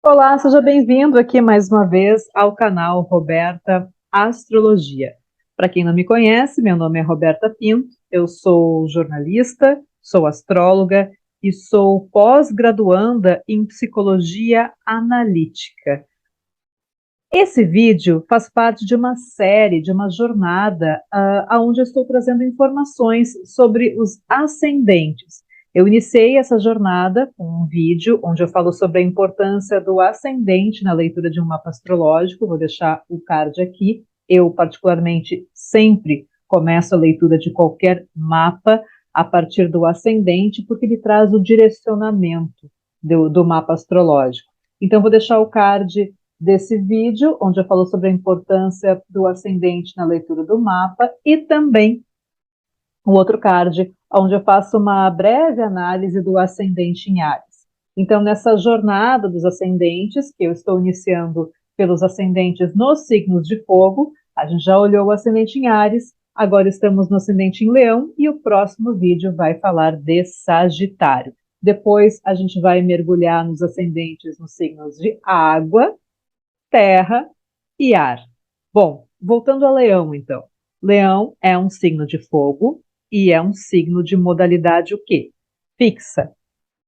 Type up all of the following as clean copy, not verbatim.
Olá, seja bem-vindo aqui mais uma vez ao canal Roberta Astrologia. Para quem não me conhece, meu nome é Roberta Pinto, eu sou jornalista, sou astróloga e sou pós-graduanda em psicologia analítica. Esse vídeo faz parte de uma série, de uma jornada, onde eu estou trazendo informações sobre os ascendentes. Eu iniciei essa jornada com um vídeo onde eu falo sobre a importância do ascendente na leitura de um mapa astrológico. Vou deixar o card aqui. Eu, particularmente, sempre começo a leitura de qualquer mapa a partir do ascendente, porque ele traz o direcionamento do mapa astrológico. Então, vou deixar o card desse vídeo, onde eu falo sobre a importância do ascendente na leitura do mapa, e também o outro card, onde eu faço uma breve análise do ascendente em Áries. Então, nessa jornada dos ascendentes, que eu estou iniciando pelos ascendentes nos signos de fogo, a gente já olhou o ascendente em Áries, agora estamos no ascendente em Leão, e o próximo vídeo vai falar de Sagitário. Depois a gente vai mergulhar nos ascendentes nos signos de água, terra e ar. Bom, voltando a Leão, então. Leão é um signo de fogo e é um signo de modalidade o quê? Fixa.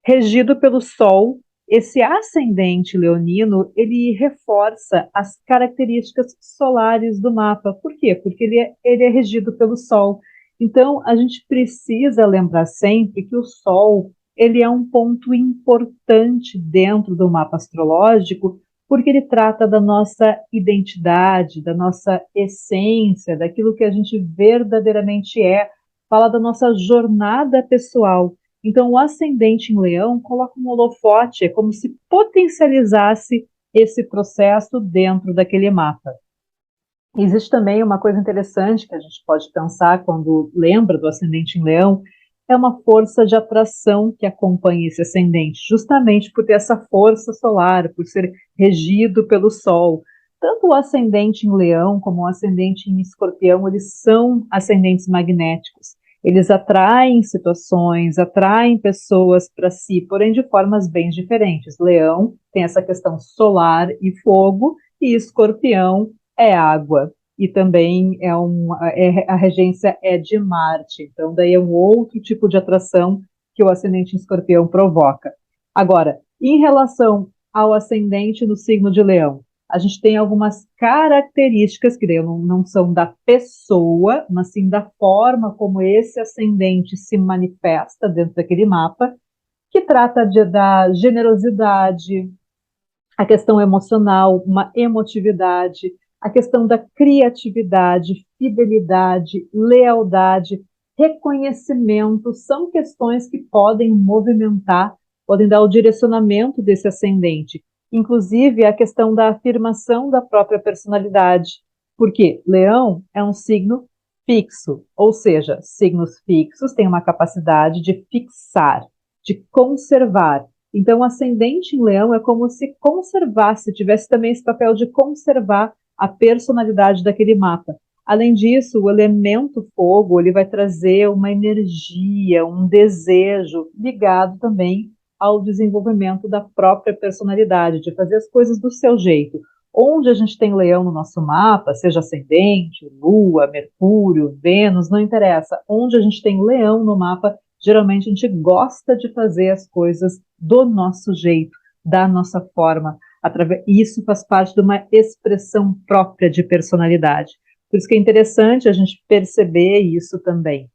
Regido pelo Sol, esse ascendente leonino, ele reforça as características solares do mapa. Por quê? Porque ele é regido pelo Sol. Então, a gente precisa lembrar sempre que o Sol, ele é um ponto importante dentro do mapa astrológico, porque ele trata da nossa identidade, da nossa essência, daquilo que a gente verdadeiramente é, fala da nossa jornada pessoal. Então, o ascendente em Leão coloca um holofote, é como se potencializasse esse processo dentro daquele mapa. Existe também uma coisa interessante que a gente pode pensar quando lembra do ascendente em Leão, é uma força de atração que acompanha esse ascendente, justamente por ter essa força solar, por ser regido pelo Sol. Tanto o ascendente em Leão como o ascendente em Escorpião, eles são ascendentes magnéticos. Eles atraem situações, atraem pessoas para si, porém de formas bem diferentes. Leão tem essa questão solar e fogo, e Escorpião é água. E também a regência é de Marte. Então, daí é um outro tipo de atração que o ascendente em Escorpião provoca. Agora, em relação ao ascendente no signo de Leão, a gente tem algumas características que não são da pessoa, mas sim da forma como esse ascendente se manifesta dentro daquele mapa, que trata da generosidade, a questão emocional, uma emotividade, a questão da criatividade, fidelidade, lealdade, reconhecimento, são questões que podem movimentar, podem dar o direcionamento desse ascendente. Inclusive, a questão da afirmação da própria personalidade. Porque Leão é um signo fixo, ou seja, signos fixos têm uma capacidade de fixar, de conservar. Então, o ascendente em Leão é como se conservasse, tivesse também esse papel de conservar a personalidade daquele mapa. Além disso, o elemento fogo, ele vai trazer uma energia, um desejo ligado também ao desenvolvimento da própria personalidade, de fazer as coisas do seu jeito. Onde a gente tem Leão no nosso mapa, seja ascendente, Lua, Mercúrio, Vênus, não interessa. Onde a gente tem Leão no mapa, geralmente a gente gosta de fazer as coisas do nosso jeito, da nossa forma. Isso faz parte de uma expressão própria de personalidade. Por isso que é interessante a gente perceber isso também.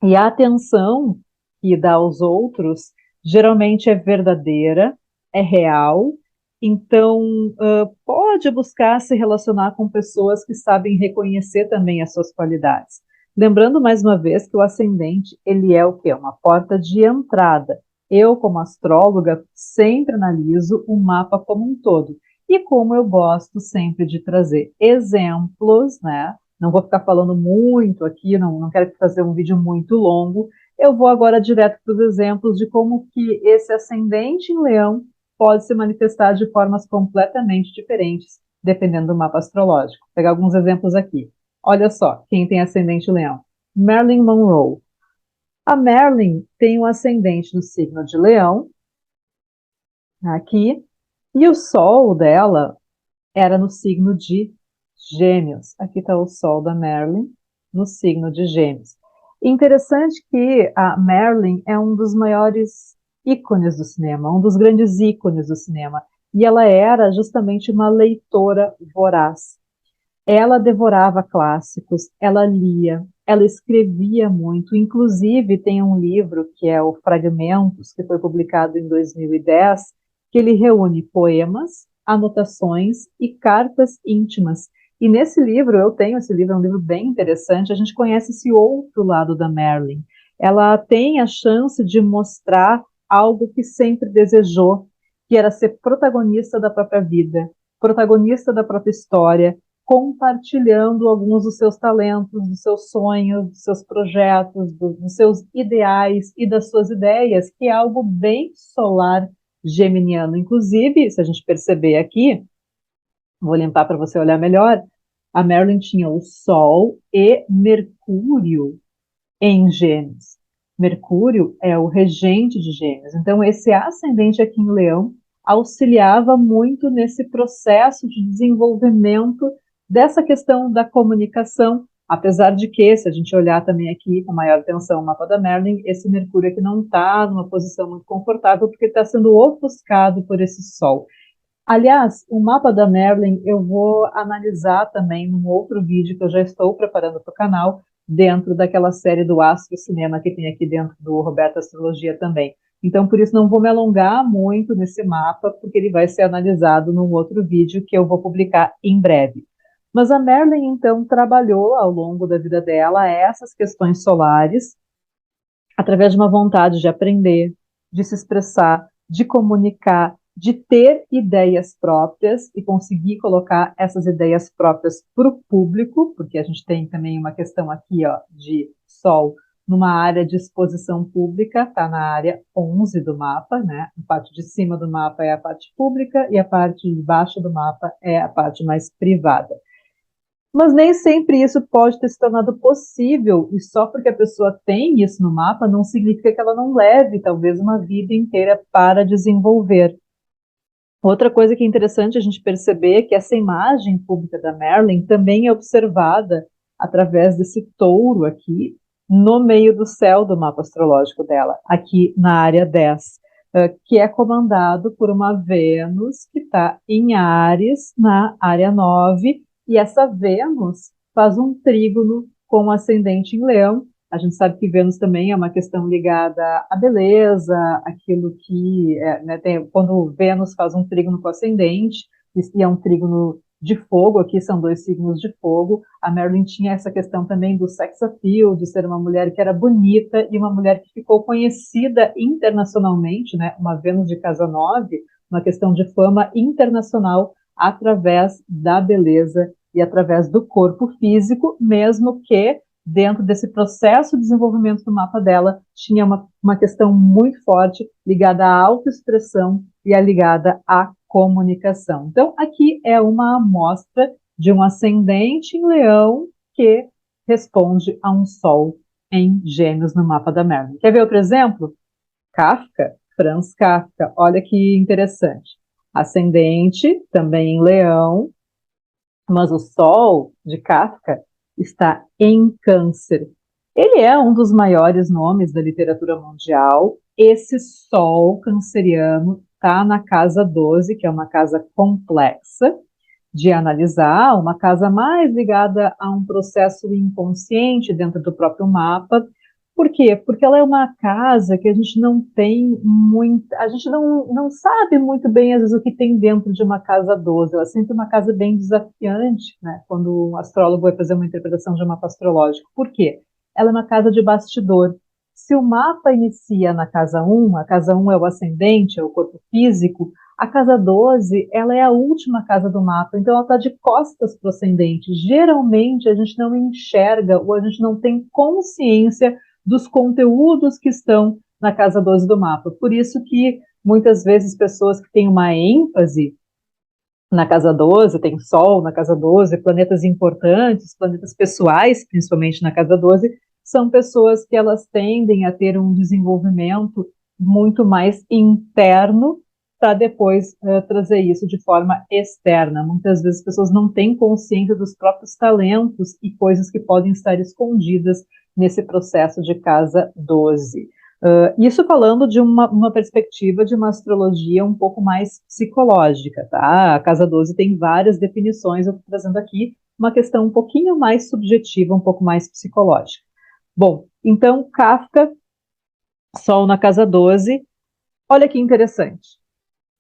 E a atenção que dá aos outros geralmente é verdadeira, é real, então pode buscar se relacionar com pessoas que sabem reconhecer também as suas qualidades. Lembrando mais uma vez que o ascendente, ele é o quê? Uma porta de entrada. Eu, como astróloga, sempre analiso o mapa como um todo. E como eu gosto sempre de trazer exemplos, né? Não vou ficar falando muito aqui, não quero fazer um vídeo muito longo. Eu vou agora direto para os exemplos de como que esse ascendente em Leão pode se manifestar de formas completamente diferentes, dependendo do mapa astrológico. Vou pegar alguns exemplos aqui. Olha só, quem tem ascendente em Leão? Marilyn Monroe. A Marilyn tem um ascendente no signo de Leão, aqui, E o Sol dela era no signo de Gêmeos. Aqui está o Sol da Marilyn, no signo de Gêmeos. Interessante que a Marilyn é um dos maiores ícones do cinema, um dos grandes ícones do cinema. E ela era justamente uma leitora voraz. Ela devorava clássicos, ela lia, ela escrevia muito. Inclusive, tem um livro que é o Fragmentos, que foi publicado em 2010, que ele reúne poemas, anotações e cartas íntimas. E nesse livro, eu tenho esse livro, é um livro bem interessante, a gente conhece esse outro lado da Marilyn. Ela tem a chance de mostrar algo que sempre desejou, que era ser protagonista da própria vida, protagonista da própria história, compartilhando alguns dos seus talentos, dos seus sonhos, dos seus projetos, dos seus ideais e das suas ideias, que é algo bem solar geminiano. Inclusive, se a gente perceber aqui, vou limpar para você olhar melhor, a Marilyn tinha o Sol e Mercúrio em Gêmeos. Mercúrio é o regente de Gêmeos. Então, esse ascendente aqui em Leão auxiliava muito nesse processo de desenvolvimento dessa questão da comunicação, apesar de que, se a gente olhar também aqui com maior atenção o mapa da Marilyn, esse Mercúrio aqui não está numa posição muito confortável, porque está sendo ofuscado por esse Sol. Aliás, o mapa da Marilyn eu vou analisar também num outro vídeo que eu já estou preparando para o canal, dentro daquela série do Astro Cinema que tem aqui dentro do Roberto Astrologia também. Então, por isso, não vou me alongar muito nesse mapa, porque ele vai ser analisado num outro vídeo que eu vou publicar em breve. Mas a Marilyn, então, trabalhou ao longo da vida dela essas questões solares, através de uma vontade de aprender, de se expressar, de comunicar, de ter ideias próprias e conseguir colocar essas ideias próprias para o público, porque a gente tem também uma questão aqui, ó, de Sol numa área de exposição pública, está na área 11 do mapa, né? A parte de cima do mapa é a parte pública e a parte de baixo do mapa é a parte mais privada. Mas nem sempre isso pode ter se tornado possível, e só porque a pessoa tem isso no mapa não significa que ela não leve, talvez, uma vida inteira para desenvolver. Outra coisa que é interessante a gente perceber é que essa imagem pública da Marilyn também é observada através desse touro aqui, no meio do céu do mapa astrológico dela, aqui na área 10, que é comandado por uma Vênus que está em Áries, na área 9, e essa Vênus faz um trígono com o ascendente em Leão. A gente sabe que Vênus também é uma questão ligada à beleza, aquilo que, né, quando Vênus faz um trígono com o ascendente, e é um trígono de fogo, aqui são dois signos de fogo, a Marilyn tinha essa questão também do sex appeal, de ser uma mulher que era bonita e uma mulher que ficou conhecida internacionalmente, né, uma Vênus de casa 9, uma questão de fama internacional através da beleza e através do corpo físico, mesmo que dentro desse processo de desenvolvimento do mapa dela, tinha uma questão muito forte ligada à autoexpressão e ligada à comunicação. Então, aqui é uma amostra de um ascendente em Leão que responde a um Sol em Gêmeos no mapa da Marilyn. Quer ver outro exemplo? Kafka, Franz Kafka. Olha que interessante. Ascendente, também em Leão, mas o Sol de Kafka está em Câncer. Ele é um dos maiores nomes da literatura mundial. Esse Sol canceriano está na casa 12, que é uma casa complexa de analisar, uma casa mais ligada a um processo inconsciente dentro do próprio mapa. Por quê? Porque ela é uma casa que a gente não tem muito, a gente não sabe muito bem, às vezes, o que tem dentro de uma casa 12. Ela é sempre uma casa bem desafiante, né? Quando um astrólogo vai fazer uma interpretação de um mapa astrológico. Por quê? Ela é uma casa de bastidor. Se o mapa inicia na casa 1, a casa 1 é o ascendente, é o corpo físico, a casa 12, ela é a última casa do mapa, então ela está de costas para o ascendente. Geralmente a gente não enxerga ou a gente não tem consciência dos conteúdos que estão na casa 12 do mapa. Por isso que muitas vezes pessoas que têm uma ênfase na casa 12, tem Sol na casa 12, planetas importantes, planetas pessoais, principalmente na casa 12, são pessoas que elas tendem a ter um desenvolvimento muito mais interno, para depois trazer isso de forma externa. Muitas vezes as pessoas não têm consciência dos próprios talentos e coisas que podem estar escondidas nesse processo de casa 12. Isso falando de uma perspectiva de uma astrologia um pouco mais psicológica, tá? A casa 12 tem várias definições, eu estou trazendo aqui uma questão um pouquinho mais subjetiva, um pouco mais psicológica. Bom, então Kafka, Sol na casa 12, olha que interessante.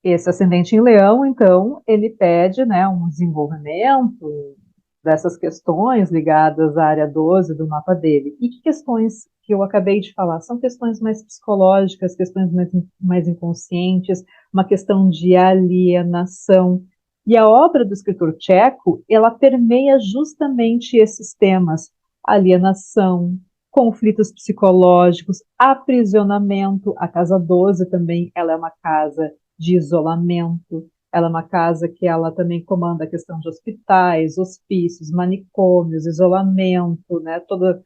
Esse ascendente em Leão, então, ele pede, né, um desenvolvimento dessas questões ligadas à área 12 do mapa dele. E que questões que eu acabei de falar? São questões mais psicológicas, questões mais inconscientes, uma questão de alienação. E a obra do escritor tcheco, ela permeia justamente esses temas: alienação, conflitos psicológicos, aprisionamento. A casa 12 também, ela é uma casa de isolamento. Ela é uma casa que ela também comanda a questão de hospitais, hospícios, manicômios, isolamento, né, toda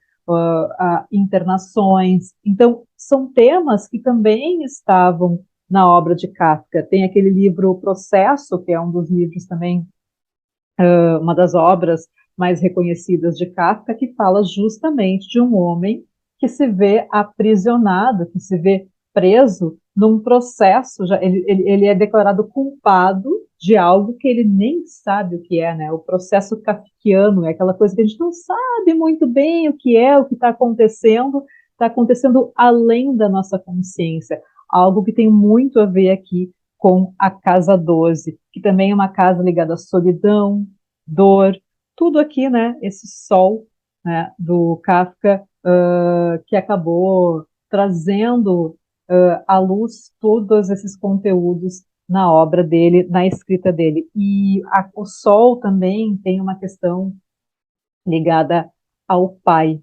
internações. Então, são temas que também estavam na obra de Kafka. Tem aquele livro O Processo, que é um dos livros também, uma das obras mais reconhecidas de Kafka, que fala justamente de um homem que se vê aprisionado, que se vê preso num processo, ele é declarado culpado de algo que ele nem sabe o que é, né? O processo kafkiano é aquela coisa que a gente não sabe muito bem o que é, o que está acontecendo além da nossa consciência, algo que tem muito a ver aqui com a casa 12, que também é uma casa ligada à solidão, dor, tudo aqui, né? Esse sol, né, do Kafka, que acabou trazendo à luz todos esses conteúdos na obra dele, na escrita dele. E o sol também tem uma questão ligada ao pai.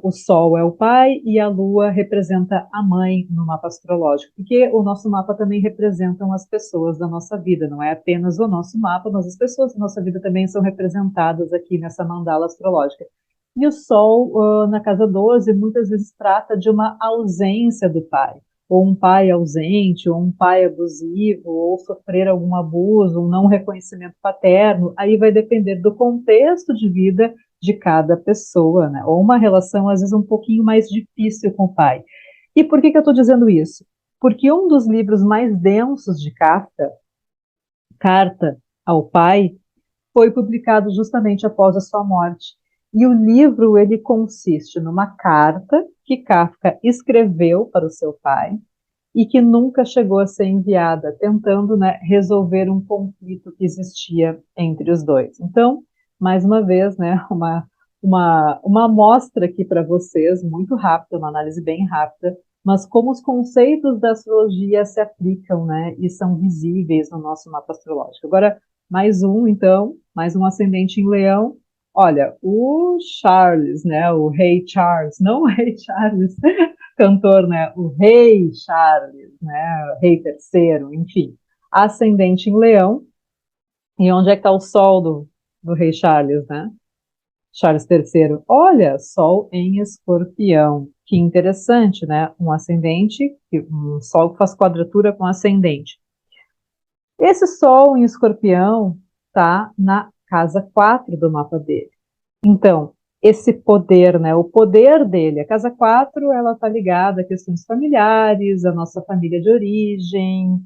O Sol é o pai e a Lua representa a mãe no mapa astrológico, porque o nosso mapa também representam as pessoas da nossa vida, não é apenas o nosso mapa, mas as pessoas da nossa vida também são representadas aqui nessa mandala astrológica. E o Sol, na casa 12, muitas vezes trata de uma ausência do pai, ou um pai ausente, ou um pai abusivo, ou sofrer algum abuso, um não reconhecimento paterno, aí vai depender do contexto de vida de cada pessoa, né? Ou uma relação, às vezes, um pouquinho mais difícil com o pai. E por que eu estou dizendo isso? Porque um dos livros mais densos de Kafka, Carta ao Pai, foi publicado justamente após a sua morte. E o livro, ele consiste numa carta que Kafka escreveu para o seu pai e que nunca chegou a ser enviada, tentando, né, resolver um conflito que existia entre os dois. Então, mais uma vez, né, uma amostra aqui para vocês, muito rápida, uma análise bem rápida, mas como os conceitos da astrologia se aplicam, né, e são visíveis no nosso mapa astrológico. Agora, mais um, então, mais um ascendente em Leão. Olha, o Charles, né, o Rei Charles, não o Rei Charles, cantor, né, o Rei Charles, né, Rei Terceiro, enfim, ascendente em Leão. E onde é que está o Sol do Rei Charles, né? Charles III. Olha, Sol em Escorpião. Que interessante, né? Um ascendente, um Sol que faz quadratura com ascendente. Esse Sol em Escorpião está na casa 4 do mapa dele. Então, esse poder, né? O poder dele, a casa 4, ela está ligada a questões familiares, a nossa família de origem,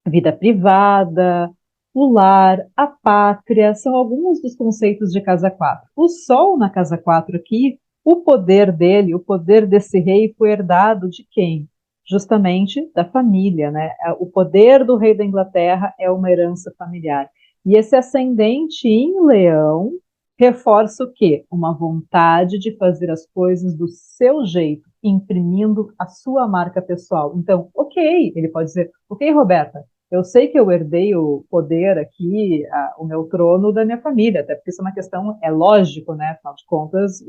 vida privada, o lar, a pátria, são alguns dos conceitos de casa 4. O Sol na casa 4 aqui, o poder dele, o poder desse rei foi herdado de quem? Justamente da família, né? O poder do rei da Inglaterra é uma herança familiar. E esse ascendente em Leão reforça o quê? Uma vontade de fazer as coisas do seu jeito, imprimindo a sua marca pessoal. Então, ok, ele pode dizer, ok, Roberta, eu sei que eu herdei o poder aqui, o meu trono da minha família, até porque isso é uma questão, é lógico, né? Afinal de contas,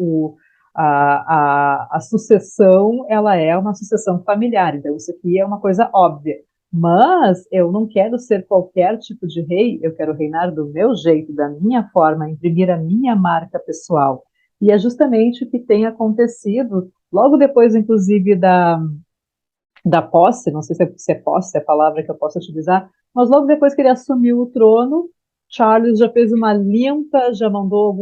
a sucessão, ela é uma sucessão familiar, então isso aqui é uma coisa óbvia. Mas eu não quero ser qualquer tipo de rei, eu quero reinar do meu jeito, da minha forma, imprimir a minha marca pessoal. E é justamente o que tem acontecido logo depois, inclusive, da posse, não sei se é posse, é a palavra que eu posso utilizar, mas logo depois que ele assumiu o trono, Charles já fez uma limpa, já mandou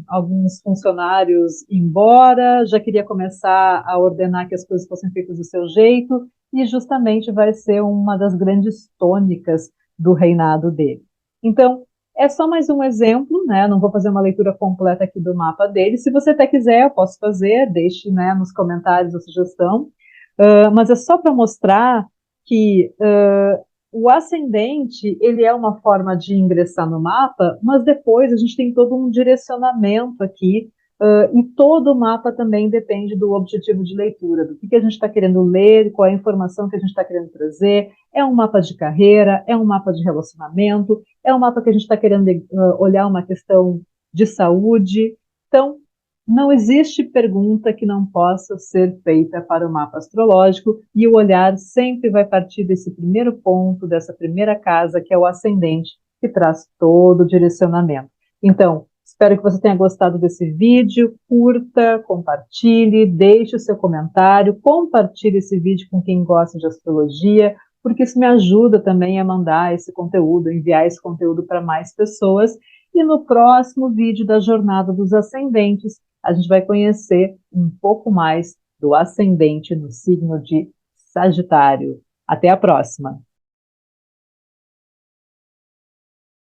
alguns funcionários embora, já queria começar a ordenar que as coisas fossem feitas do seu jeito, e justamente vai ser uma das grandes tônicas do reinado dele. Então, é só mais um exemplo, né? Não vou fazer uma leitura completa aqui do mapa dele. Se você até quiser, eu posso fazer, deixe, né, nos comentários a sugestão. Mas é só para mostrar que o ascendente ele é uma forma de ingressar no mapa, mas depois a gente tem todo um direcionamento aqui, e todo o mapa também depende do objetivo de leitura, do que a gente está querendo ler, qual é a informação que a gente está querendo trazer. É um mapa de carreira, é um mapa de relacionamento, é um mapa que a gente está querendo olhar uma questão de saúde. Então, não existe pergunta que não possa ser feita para o mapa astrológico, e o olhar sempre vai partir desse primeiro ponto, dessa primeira casa, que é o ascendente, que traz todo o direcionamento. Então, espero que você tenha gostado desse vídeo, curta, compartilhe, deixe o seu comentário, compartilhe esse vídeo com quem gosta de astrologia, porque isso me ajuda também a mandar esse conteúdo, enviar esse conteúdo para mais pessoas. E no próximo vídeo da Jornada dos Ascendentes, a gente vai conhecer um pouco mais do ascendente no signo de Sagitário. Até a próxima!